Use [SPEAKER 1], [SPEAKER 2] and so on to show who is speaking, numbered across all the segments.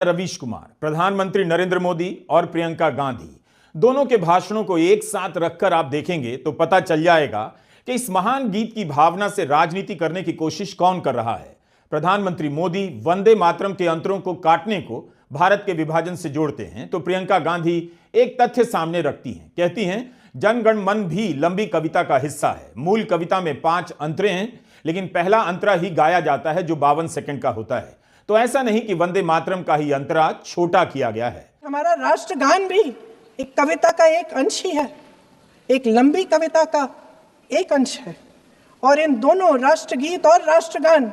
[SPEAKER 1] रवीश कुमार, प्रधानमंत्री नरेंद्र मोदी और प्रियंका गांधी दोनों के भाषणों को एक साथ रखकर आप देखेंगे तो पता चल जाएगा कि इस महान गीत की भावना से राजनीति करने की कोशिश कौन कर रहा है। प्रधानमंत्री मोदी वंदे मातरम के अंतरों को काटने को भारत के विभाजन से जोड़ते हैं तो प्रियंका गांधी एक तथ्य सामने रखती हैं। कहती हैं जन गण मन भी लंबी कविता का हिस्सा है। मूल कविता में 5 अंतरे हैं, लेकिन पहला अंतरा ही गाया जाता है जो 52 सेकंड का होता है। तो ऐसा नहीं कि वंदे मातरम का ही अंतरा छोटा किया गया है।
[SPEAKER 2] हमारा राष्ट्रगान भी एक कविता का एक अंश ही है, एक लंबी कविता का एक अंश है। और इन दोनों राष्ट्रगीत और राष्ट्रगान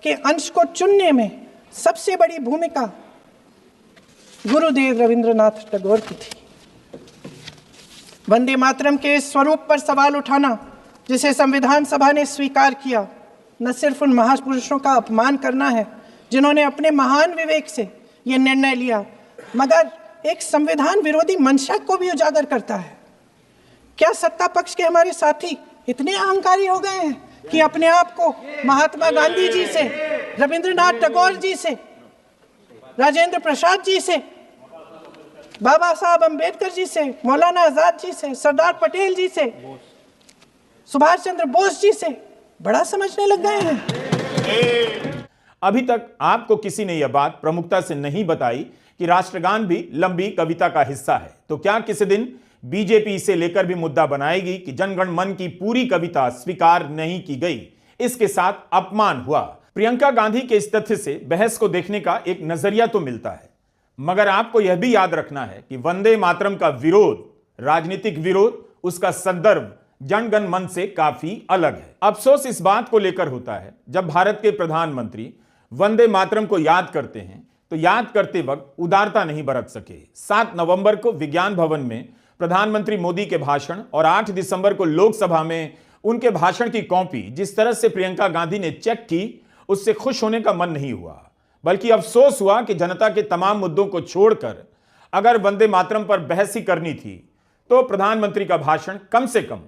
[SPEAKER 2] के अंश को चुनने में सबसे बड़ी भूमिका गुरुदेव रविंद्रनाथ टैगोर की थी। वंदे मातरम के स्वरूप पर सवाल उठाना, जिसे संविधान सभा ने स्वीकार किया, न सिर्फ उन महापुरुषों का अपमान करना है जिन्होंने अपने महान विवेक से यह निर्णय लिया, मगर एक संविधान विरोधी मंशा को भी उजागर करता है। क्या सत्ता पक्ष के हमारे साथी इतने अहंकारी हो गए हैं कि अपने आप को महात्मा गांधी जी से, रविंद्रनाथ टैगोर जी से, राजेंद्र प्रसाद जी से, बाबा साहब अंबेडकर जी से, मौलाना आजाद जी से, सरदार पटेल जी से, सुभाष चंद्र बोस जी से बड़ा समझने लग गए हैं?
[SPEAKER 1] अभी तक आपको किसी ने यह बात प्रमुखता से नहीं बताई कि राष्ट्रगान भी लंबी कविता का हिस्सा है। तो क्या किसी दिन बीजेपी इसे लेकर भी मुद्दा बनाएगी कि जनगण मन की पूरी कविता स्वीकार नहीं की गई, इसके साथ अपमान हुआ। प्रियंका गांधी के इस तथ्य से बहस को देखने का एक नजरिया तो मिलता है, मगर आपको यह भी याद रखना है कि वंदे मातरम का विरोध, राजनीतिक विरोध, उसका संदर्भ जनगण मन से काफी अलग है। अफसोस इस बात को लेकर होता है जब भारत के प्रधानमंत्री वंदे मातरम को याद करते हैं तो याद करते वक्त उदारता नहीं बरत सके। 7 नवंबर को विज्ञान भवन में प्रधानमंत्री मोदी के भाषण और 8 दिसंबर को लोकसभा में उनके भाषण की कॉपी जिस तरह से प्रियंका गांधी ने चेक की, उससे खुश होने का मन नहीं हुआ, बल्कि अफसोस हुआ कि जनता के तमाम मुद्दों को छोड़कर अगर वंदे मातरम पर बहस ही करनी थी तो प्रधानमंत्री का भाषण कम से कम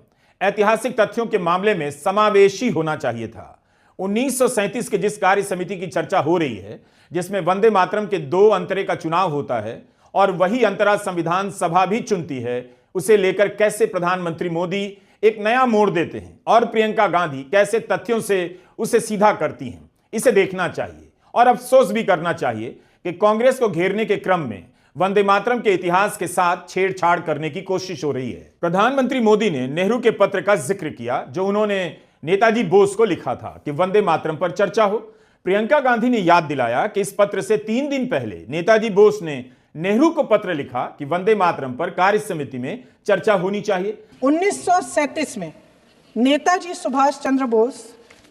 [SPEAKER 1] ऐतिहासिक तथ्यों के मामले में समावेशी होना चाहिए था। 1937 के जिस कार्य समिति की चर्चा हो रही है, जिसमें वंदे मातरम के 2 अंतरे का चुनाव होता है और वही अंतरा संविधान सभा भी चुनती है, उसे लेकर कैसे प्रधानमंत्री मोदी एक नया मोड़ देते हैं और प्रियंका गांधी कैसे तथ्यों से उसे सीधा करती हैं, इसे देखना चाहिए। और अफसोस भी करना चाहिए कि कांग्रेस को घेरने के क्रम में वंदे मातरम के इतिहास के साथ छेड़छाड़ करने की कोशिश हो रही है। प्रधानमंत्री मोदी ने नेहरू के पत्र का जिक्र किया जो उन्होंने नेताजी बोस को लिखा था कि वंदे मातरम पर चर्चा हो। प्रियंका गांधी ने याद दिलाया कि इस पत्र से 3 दिन पहले नेताजी बोस ने नेहरू को पत्र लिखा कि वंदे मातरम पर कार्य समिति में चर्चा होनी चाहिए।
[SPEAKER 2] 1937 में नेताजी सुभाष चंद्र बोस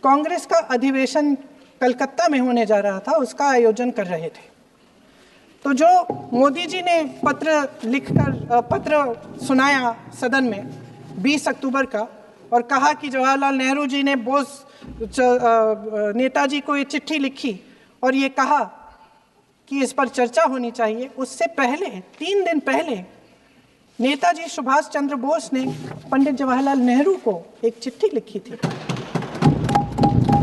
[SPEAKER 2] कांग्रेस का अधिवेशन कलकत्ता में होने जा रहा था, उसका आयोजन कर रहे थे। तो जो मोदी जी ने पत्र सुनाया सदन में 20 अक्टूबर का और कहा कि जवाहरलाल नेहरू जी ने नेताजी को ये चिट्ठी लिखी और ये कहा कि इस पर चर्चा होनी चाहिए, उससे पहले 3 दिन पहले नेताजी सुभाष चंद्र बोस ने पंडित जवाहरलाल नेहरू को एक चिट्ठी लिखी थी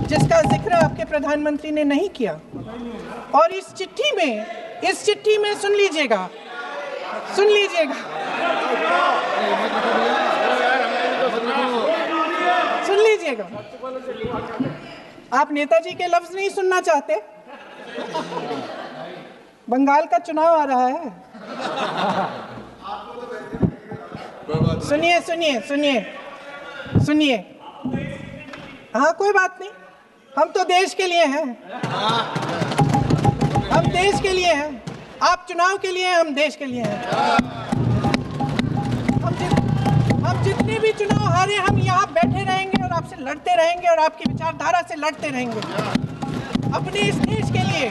[SPEAKER 2] जिसका जिक्र आपके प्रधानमंत्री ने नहीं किया। और इस चिट्ठी में सुन लीजिएगा, आप नेताजी के लफ्ज नहीं सुनना चाहते? बंगाल का चुनाव आ रहा है। सुनिए। हाँ, कोई बात नहीं, हम तो देश के लिए हैं। हम देश के लिए हैं। आप चुनाव के लिए हैं, हम देश के लिए हैं। हम जितने भी चुनाव हारे, हम यहाँ बैठे रहेंगे और आपसे लड़ते रहेंगे और आपकी विचारधारा से लड़ते रहेंगे। अपने इस देश के लिए,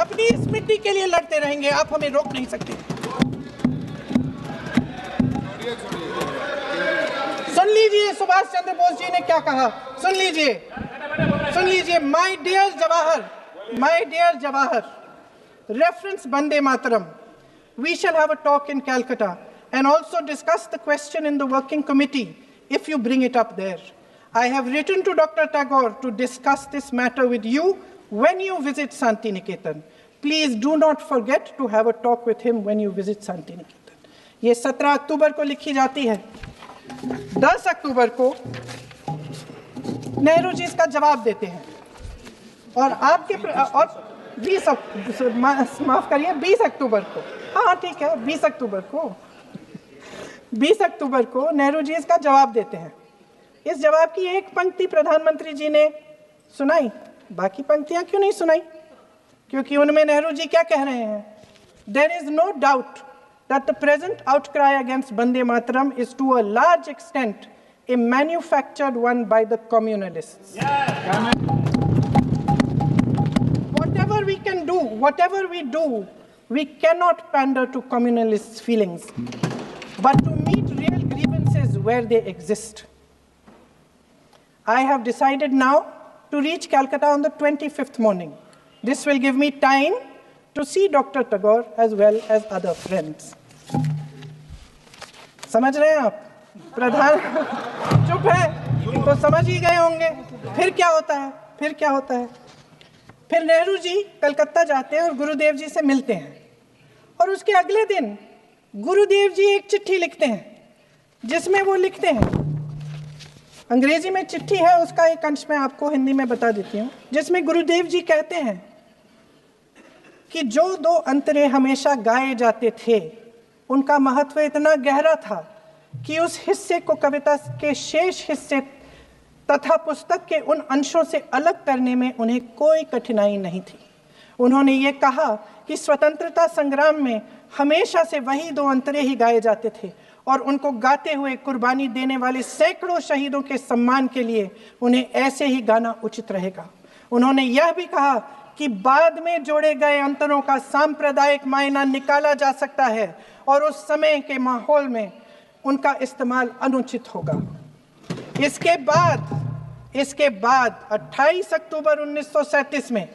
[SPEAKER 2] अपनी इस मिट्टी के लिए लड़ते रहेंगे। आप हमें रोक नहीं सकते। सुन लीजिए सुभाष चंद्र बोस जी ने क्या कहा। सुन लीजिए। My dear Jawahar, reference Vande Mataram. We shall have a talk in Calcutta and also discuss the question in the working committee if you bring it up there. I have written to Dr. Tagore to discuss this matter with you when you visit Santi Niketan. Please do not forget to have a talk with him when you visit Santi Niketan. ये 17 अक्टूबर को लिखी जाती है। 10 अक्टूबर को नेहरू जी इसका जवाब देते हैं और आपके और 20 अक्टूबर को, हाँ ठीक है, 20 अक्टूबर को नेहरू जी इसका जवाब देते हैं। इस जवाब की एक पंक्ति प्रधानमंत्री जी ने सुनाई, बाकी पंक्तियां क्यों नहीं सुनाई? क्योंकि उनमें नेहरू जी क्या कह रहे हैं? There is no doubt that the present outcry against Vande Mataram is to a large extent a manufactured one by the communalists. Whatever we can do, whatever we do, we cannot pander to communalists' feelings, but to meet real grievances where they exist. I have decided now to reach Calcutta on the 25th morning. This will give me time to see Dr. Tagore as well as other friends. समझ रहे हैं आप? प्रधान चुप है तो समझ ही गए होंगे। फिर क्या होता है? फिर नेहरू जी कलकत्ता जाते हैं और गुरुदेव जी से मिलते हैं और उसके अगले दिन गुरुदेव जी एक चिट्ठी लिखते हैं जिसमें वो लिखते हैं, अंग्रेजी में चिट्ठी है, उसका एक अंश मैं आपको हिंदी में बता देती हूँ, जिसमें गुरुदेव जी कहते हैं कि जो 2 अंतरे हमेशा गाए जाते थे उनका महत्व इतना गहरा था कि उस हिस्से को कविता के शेष हिस्से तथा पुस्तक के उन अंशों से अलग करने में उन्हें कोई कठिनाई नहीं थी। उन्होंने ये कहा कि स्वतंत्रता संग्राम में हमेशा से वही 2 अंतरे ही गाए जाते थे और उनको गाते हुए कुर्बानी देने वाले सैकड़ों शहीदों के सम्मान के लिए उन्हें ऐसे ही गाना उचित रहेगा। उन्होंने यह भी कहा कि बाद में जोड़े गए अंतरों का सांप्रदायिक मायना निकाला जा सकता है और उस समय के माहौल में उनका इस्तेमाल अनुचित होगा। इसके बाद 28 अक्टूबर 1937 में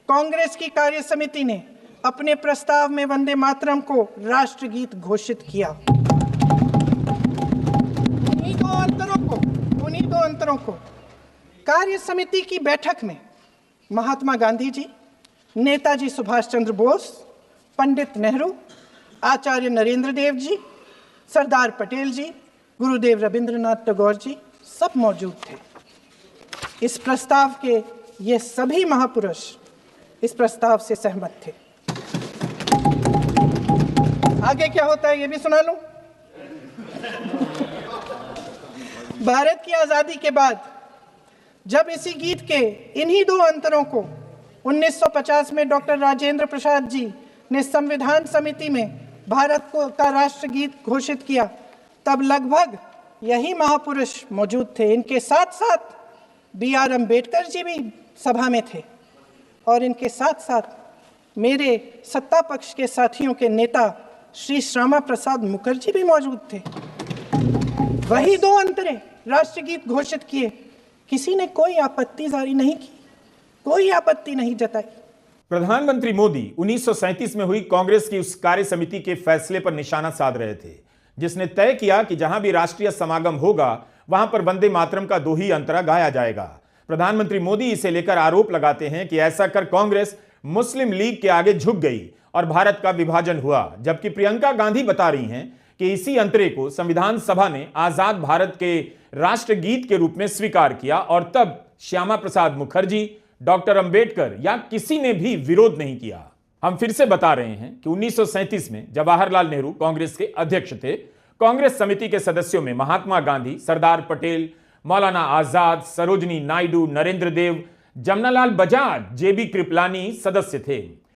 [SPEAKER 2] कांग्रेस की कार्य समिति ने अपने प्रस्ताव में वंदे मातरम को राष्ट्रगीत घोषित किया। उन्हीं दो अंतरों को कार्य समिति की बैठक में महात्मा गांधी जी, नेताजी सुभाष चंद्र बोस, पंडित नेहरू, आचार्य नरेंद्र देव जी, सरदार पटेल जी, गुरुदेव रविंद्रनाथ टैगोर जी सब मौजूद थे। इस प्रस्ताव के ये सभी महापुरुष इस प्रस्ताव से सहमत थे। आगे क्या होता है ये भी सुना लूं। भारत की आजादी के बाद जब इसी गीत के इन्हीं 2 अंतरों को 1950 में डॉक्टर राजेंद्र प्रसाद जी ने संविधान समिति में भारत का राष्ट्रगीत घोषित किया, तब लगभग यही महापुरुष मौजूद थे। इनके साथ साथ BR अम्बेडकर जी भी सभा में थे और इनके साथ साथ मेरे सत्ता पक्ष के साथियों के नेता श्री श्यामा प्रसाद मुखर्जी भी मौजूद थे। वही 2 अंतरे राष्ट्रगीत घोषित किए, किसी ने कोई आपत्ति जारी नहीं की, कोई आपत्ति नहीं जताई।
[SPEAKER 1] प्रधानमंत्री मोदी 1937 में हुई कांग्रेस की उस कार्य समिति के फैसले पर निशाना साध रहे थे जिसने तय किया कि जहां भी राष्ट्रीय समागम होगा वहां पर वंदे मातरम का 2 ही अंतरा गाया जाएगा। प्रधानमंत्री मोदी इसे लेकर आरोप लगाते हैं कि ऐसा कर कांग्रेस मुस्लिम लीग के आगे झुक गई और भारत का विभाजन हुआ, जबकि प्रियंका गांधी बता रही हैं कि इसी अंतरे को संविधान सभा ने आजाद भारत के राष्ट्रगीत के रूप में स्वीकार किया और तब श्यामा प्रसाद मुखर्जी, डॉक्टर अंबेडकर या किसी ने भी विरोध नहीं किया। हम फिर से बता रहे हैं कि 1937 में जवाहरलाल नेहरू कांग्रेस के अध्यक्ष थे। कांग्रेस समिति के सदस्यों में महात्मा गांधी, सरदार पटेल, मौलाना आजाद, सरोजनी नायडू, नरेंद्र देव, जमनालाल बजाज, JB कृपलानी सदस्य थे।